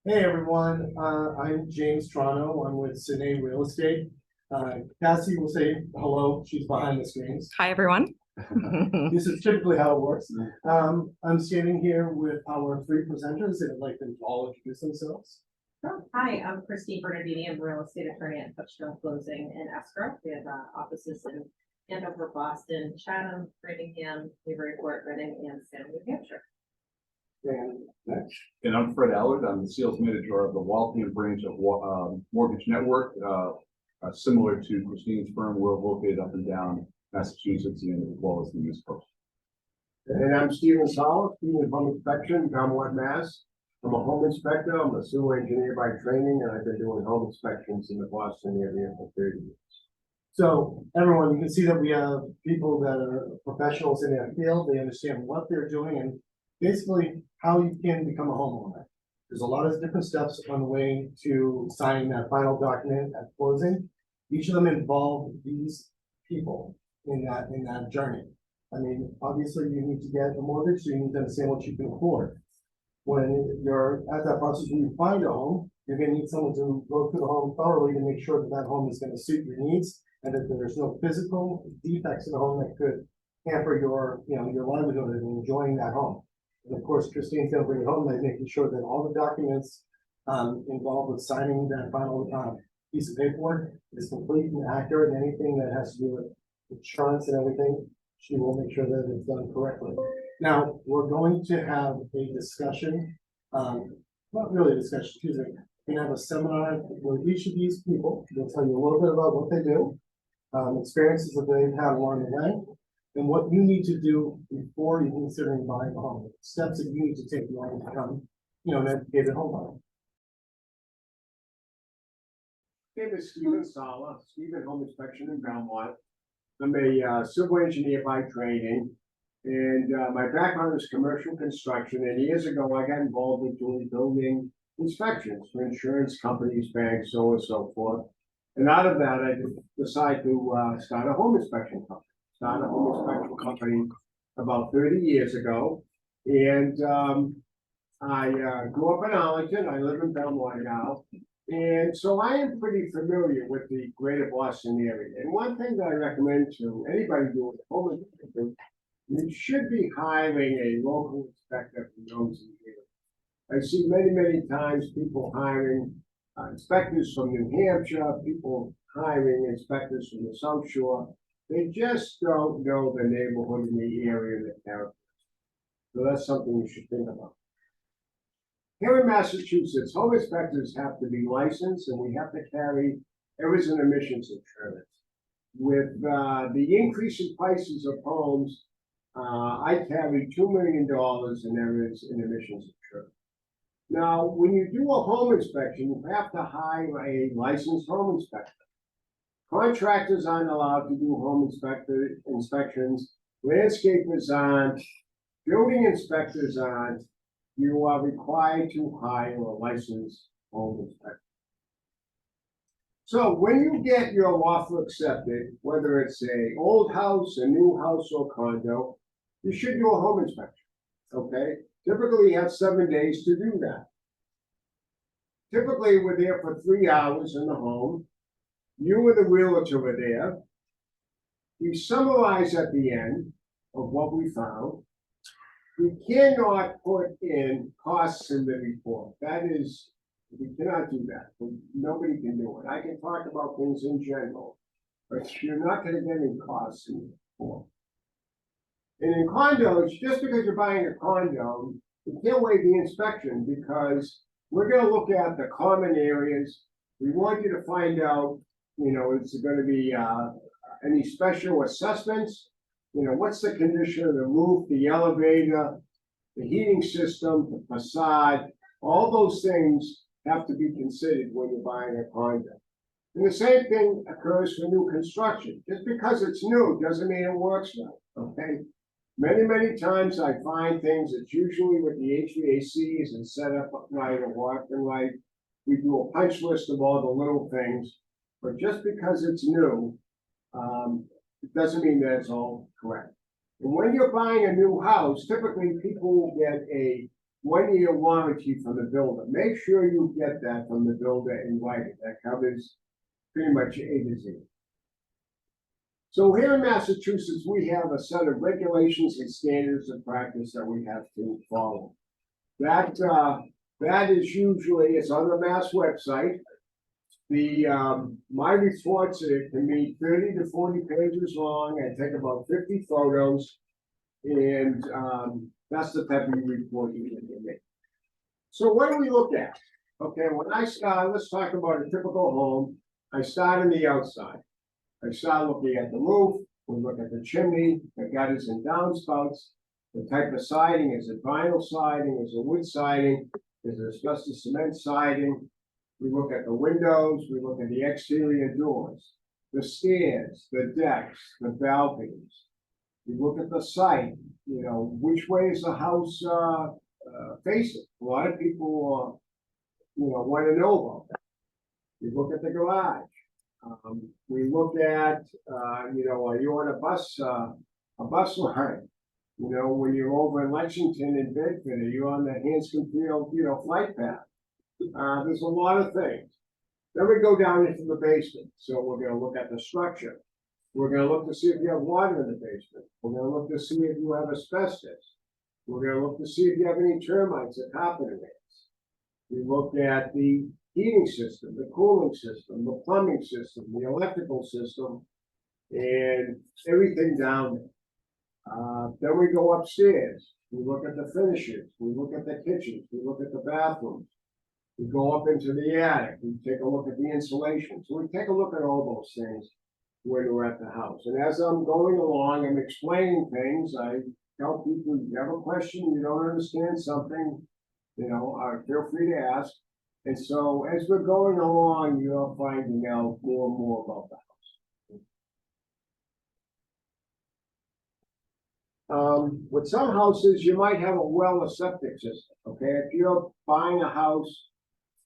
Hey everyone, I'm James Trano. I'm with Senné Real Estate. Cassie will say hello. She's behind the screens. Hi, everyone. This is typically how it works. I'm standing here with our three presenters and I'd like them to all introduce themselves. Hi, I'm Bernadini. I'm a real estate attorney at Touchstone Closing and Escrow. We have offices in Andover, Boston, Chatham, Framingham, Newburyport, Reading, and Salem, New Hampshire. And I'm Fred Allard. I'm the sales manager of the Waltham branch of Mortgage Network, similar to Christine's firm. We're located up and down Massachusetts and as well as the East Coast. And I'm Sala, Stephen Home Inspection, Commonwealth, Mass. I'm a home inspector. I'm a sewer engineer by training, and I've been doing home inspections in the Boston area for 30 years. So everyone, you can see that we have people that are professionals in their field. They understand what they're doing and basically how you can become a homeowner. There's a lot of different steps on the way to signing that final document at closing. Each of them involve these people in that journey. I mean, obviously you need to get a mortgage, so you need to understand what you can afford. When you're at that process when you find a home, you're gonna need someone to go through the home thoroughly to make sure that that home is gonna suit your needs and that there's no physical defects in the home that could hamper your livelihood and enjoying that home. And of course, Christine's gonna bring it home by making sure that all the documents involved with signing that final piece of paperwork is complete and accurate, and anything that has to do with insurance and everything, she will make sure that it's done correctly. Now, we're going to have a discussion, not really a discussion, excuse me. We're gonna have a seminar where each of these people will tell you a little bit about what they do, experiences that they've had along the way, and what you need to do before you consider buying a home, steps that you need to take in order to become, an educated homeowner. My name is Stephen Sala, Stephen Home Inspection in Belmont. I'm a civil engineer by training, and my background is commercial construction. And years ago, I got involved in doing building inspections for insurance companies, banks, so on and so forth. And out of that, I decided to start a home inspection company. Started a home inspection company about 30 years ago, and I grew up in Arlington. I live in Belmont now, and so I am pretty familiar with the greater Boston area. And one thing that I recommend to anybody doing home inspection, you should be hiring a local inspector who knows the area. I see many times people hiring inspectors from New Hampshire, people hiring inspectors from the South Shore. They just don't know the neighborhood in the area that they're. So that's something you should think about. Here in Massachusetts, home inspectors have to be licensed, and we have to carry errors and emissions insurance. With the increase in prices of homes, I carry $2 million in errors and emissions insurance. Now, when you do a home inspection, you have to hire a licensed home inspector. Contractors aren't allowed to do home inspections. Landscapers aren't. Building inspectors aren't. You are required to hire a licensed home inspector. So when you get your offer accepted, whether it's an old house, a new house, or condo, you should do a home inspection. Okay? Typically, you have 7 days to do that. Typically, we're there for 3 hours in the home. You and the realtor are there. We summarize at the end of what we found. We cannot put in costs in the report. That is, we cannot do that. Nobody can do it. I can talk about things in general, but you're not going to get any costs in the report. And in condos, just because you're buying a condo, you can't waive the inspection because we're going to look at the common areas. We want you to find out, is there going to be any special assessments? What's the condition of the roof, the elevator, the heating system, the facade? All those things have to be considered when you're buying a condo. And the same thing occurs for new construction. Just because it's new doesn't mean it works right, okay? Many times I find things that's usually with the HVACs and set up right or working right. We do a punch list of all the little things, but just because it's new, it doesn't mean that it's all correct. And when you're buying a new house, typically people will get a 1-year warranty from the builder. Make sure you get that from the builder in writing. That covers pretty much A to Z. So here in Massachusetts, we have a set of regulations and standards of practice that we have to follow. That is usually, it's on the Mass website. My reports can be 30 to 40 pages long. I take about 50 photos. And that's the type of report you can make. So what do we look at? Okay, when I start, let's talk about a typical home. I start on the outside. I start looking at the roof. We look at the chimney, the gutters and downspouts, the type of siding. Is it vinyl siding? Is it wood siding? Is it asbestos cement siding? We look at the windows. We look at the exterior doors, the stairs, the decks, the balconies. We look at the site, which way is the house facing? A lot of people, want to know about that. We look at the garage. We look at, are you on a bus line? When you're over in Lexington and Bedford, are you on the Hanscom Field, flight path? There's a lot of things. Then we go down into the basement. So we're going to look at the structure. We're going to look to see if you have water in the basement. We're going to look to see if you have asbestos. We're going to look to see if you have any termites or carpet ants. We look at the heating system, the cooling system, the plumbing system, the electrical system, and everything down there. Then we go upstairs. We look at the finishes. We look at the kitchens. We look at the bathrooms. We go up into the attic. We take a look at the insulation. So we take a look at all those things when we're at the house. And as I'm going along, I'm explaining things. I tell people, you have a question, you don't understand something, feel free to ask. And so as we're going along, you're finding out more and more about the house. With some houses, you might have a well or septic system, okay? If you're buying a house,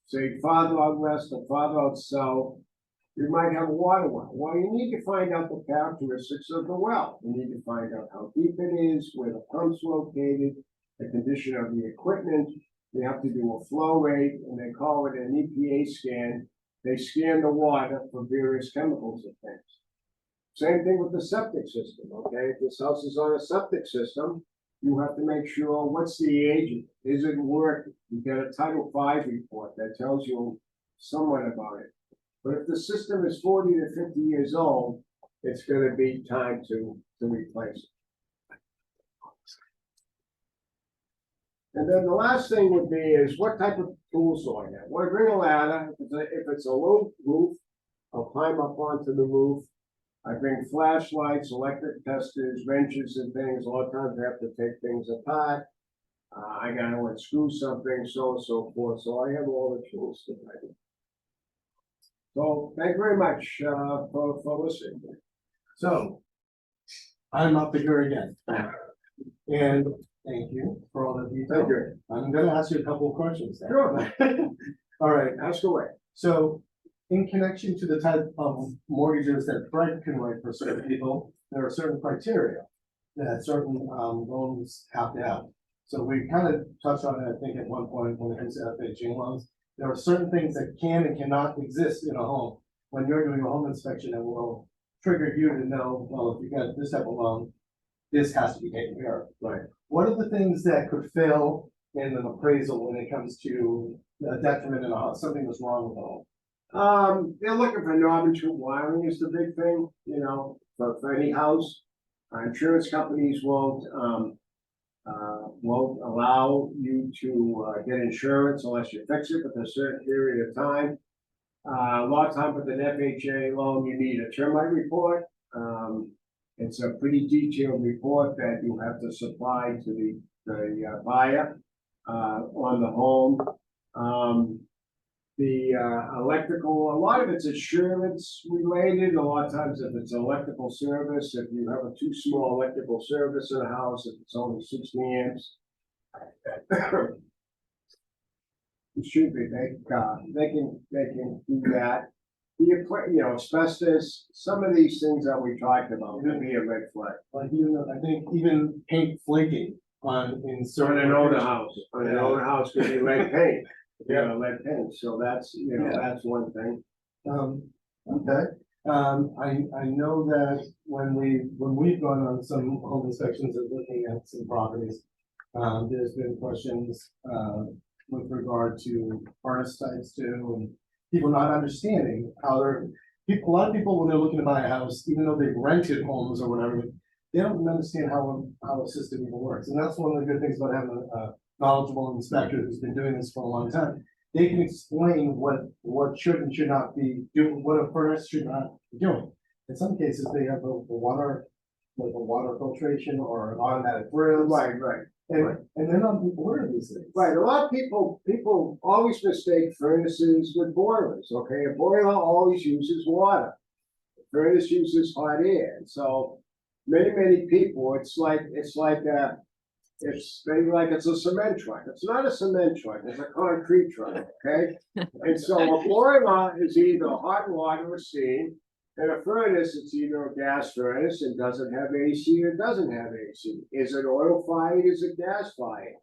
say farther out west or farther out south, you might have a water well. Well, you need to find out the characteristics of the well. You need to find out how deep it is, where the pump's located, the condition of the equipment. You have to do a flow rate, and they call it an EPA scan. They scan the water for various chemicals and things. Same thing with the septic system, okay? If this house is on a septic system, you have to make sure what's the age, is it working? You get a Title V report that tells you somewhat about it. But if the system is 40 to 50 years old, it's going to be time to replace it. And then the last thing would be is what type of tools do I have? Well, I bring a ladder. If it's a low roof, I'll climb up onto the roof. I bring flashlights, electric testers, wrenches and things. A lot of times I have to take things apart. I got to unscrew something, so on and so forth. So I have all the tools that I need. So thank you very much for listening. So, I'm up here again. And thank you for all the detail. Thank you. I'm gonna ask you a couple of questions then. Sure. All right, Ask away. so in connection to the type of mortgages that Fred can write for certain people, there are certain criteria that certain loans have to have. So we kind of touched on it, I think, at one point when it comes to FHA loans. There are certain things that can and cannot exist in a home. When you're doing a home inspection, it will trigger you to know, well, if you got this type of loan, this has to be taken care of. Right. What are the things that could fail in an appraisal when it comes to a detriment in a house, something that's wrong with the home? They're looking for non-intrusive wiring is the big thing, for any house. Insurance companies won't allow you to get insurance unless you fix it within a certain period of time. A lot of time with an FHA loan, you need a termite report. It's a pretty detailed report that you have to supply to the buyer on the home. The electrical, a lot of it's insurance related. A lot of times if it's electrical service, if you have a too small electrical service in a house, if it's only 60 amps. Excuse me, they can do that. Asbestos, some of these things that we talked about could be a red flag. Like, I think even paint flaking in On certain. an older locations. house, on an Yeah. older house could be lead paint, Yeah. lead paint, so that's, Yeah. that's one thing. Okay, I know that when we've gone on some home inspections and looking at some properties, there's been questions, with regard to furnace types too, and people not understanding how a lot of people, when they're looking to buy a house, even though they've rented homes or whatever, they don't understand how a system even works, and that's one of the good things about having a knowledgeable inspector who's been doing this for a long time. They can explain what should and should not be doing, what a furnace should not be doing. In some cases, they have the water, like a water filtration or an automatic grill. Right. And they're not aware of these things. Right, a lot of people always mistake furnaces with boilers, okay? A boiler always uses water. A furnace uses hot air, and so many people, it's maybe like it's a cement truck. It's not a cement truck, it's a concrete truck, okay? And so a boiler is either hot water or steam, and a furnace, it's either a gas furnace and doesn't have AC or doesn't have AC. Is it oil fired? Is it gas fired?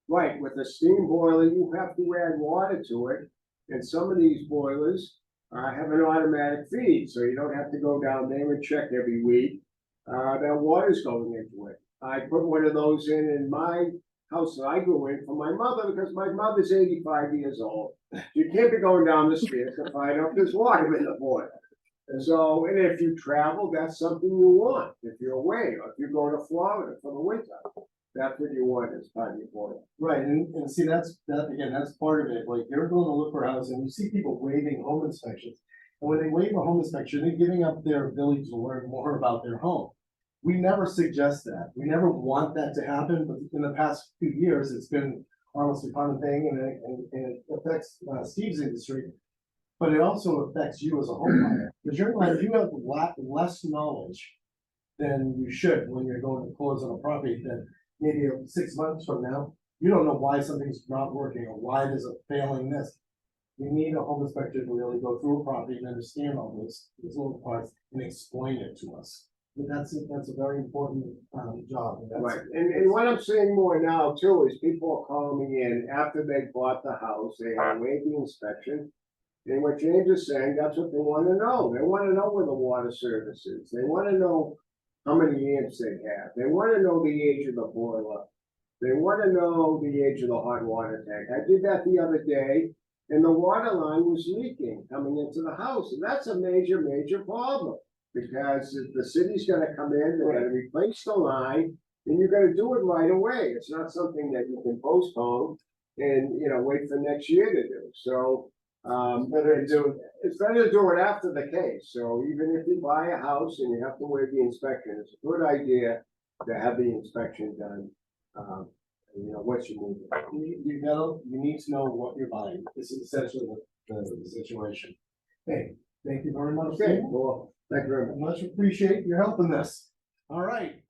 Right, with a steam boiler, you have to add water to it, and some of these boilers have an automatic feed, so you don't have to go down there and check every week. That water's going into it. I put one of those in my house that I grew in for my mother, because my mother's 85 years old. You can't be going down the stairs to find out if there's water in the boiler. And so, and if you travel, that's something you want, if you're away, or if you go to Florida for the winter, that's what you want as part of your boiler. Right, and see, that's part of it, like, you're going to look for a house and you see people waiving home inspections. And when they waive a home inspection, they're giving up their ability to learn more about their home. We never suggest that, we never want that to happen, but in the past few years, it's been almost a common thing, and it affects Steve's industry. But it also affects you as a homeowner, because you have less knowledge than you should when you're going to close on a property that maybe 6 months from now, you don't know why something's not working or why there's a failing this. You need a home inspector to really go through a property and understand all these little parts and explain it to us. But that's a very important job. And that's- Right, and what I'm seeing more now too is people are calling me in after they bought the house, they have waived the inspection. And what James is saying, that's what they wanna know, they wanna know where the water service is, they wanna know how many amps they have, they wanna know the age of the boiler. They wanna know the age of the hot water tank. I did that the other day, and the water line was leaking coming into the house, and that's a major problem. Because if the city's gonna come in, they're gonna replace the line, and you're gonna do it right away. It's not something that you can postpone and, wait for next year to do. So, it's better to do it after the case. So even if you buy a house and you have to waive the inspection, it's a good idea to have the inspection done. What you need. You need to know what you're buying. This is essentially the situation. Hey, thank you very much. Okay, well, thank you very much. Much appreciate your help in this. All right.